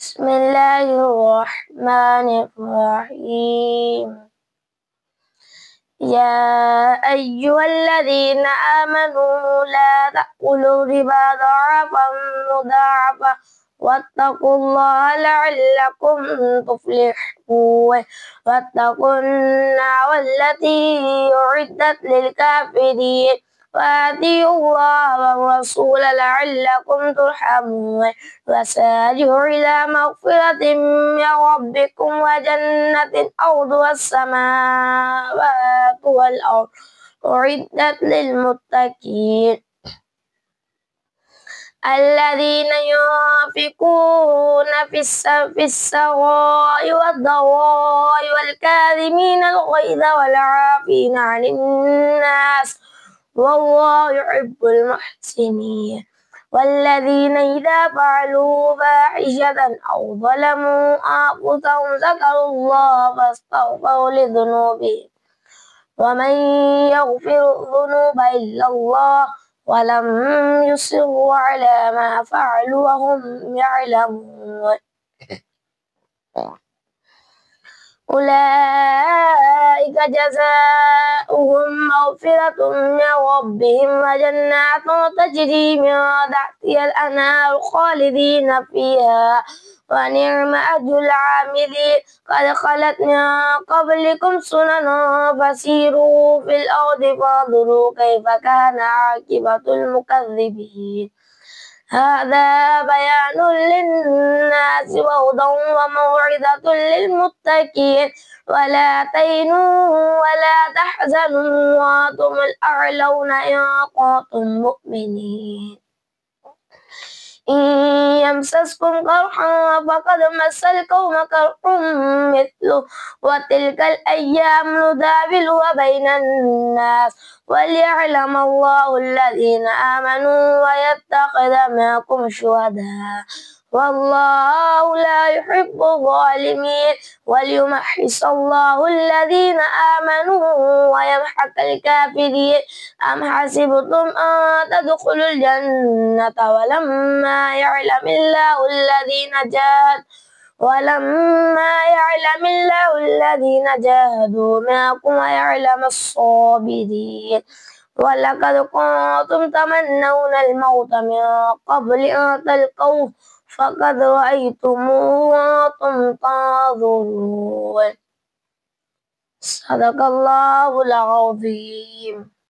بسم الله الرحمن الرحيم. يا أيها الذين آمنوا لا تأكلوا الربا ضعفا مضاعفا واتقوا الله لعلكم تفلحون. واتقوا النار التي أعدت للكافرين وأطيعوا الله والرسول لعلكم ترحمون. وسارعوا إلى مغفرة من ربكم وجنة أرضها السماوات والأرض أعدت للمتقين الذين ينفقون في السراء والضراء والكاظمين الغيظ والعافين عن الناس والله يحب المحسنين. والذين إذا فعلوا فاحشة أو ظلموا أنفسهم ذكروا الله فاستغفروا لذنوبهم ومن يغفر الذنوب إلا الله ولم يصروا على ما فعلوا وهم يعلمون. أولئك جزاؤهم مغفرة من ربهم وجنات تجري من تحتها الأنهار خالدين فيها ونعم أجر العاملين. قد خلت من قبلكم سنن فسيروا في الأرض فانظروا كيف كان عاقبة المكذبين. هذا بيان للناس وهدى وموعظة للمتقين. ولا تهنوا ولا تحزنوا وأنتم الأعلون إن كنتم مؤمنين. إن يمسسكم قرح فقد مس القوم قرح مثله وتلك الأيام نداولها بين الناس وليعلم الله الذين آمنوا ويتخذ منكم شهداء والله لا يحب الظالمين. وليمحص الله الذين آمنوا ويمحق الكافرين. أم حسبتم أن تدخلوا الجنة ولما يعلم الله الذين جاهدوا منكم ويعلم الصابرين. ولقد كنتم تمنون الموت من قبل أن تلقوه فقد رأيتموه وأنتم تنظرون. صدق الله العظيم.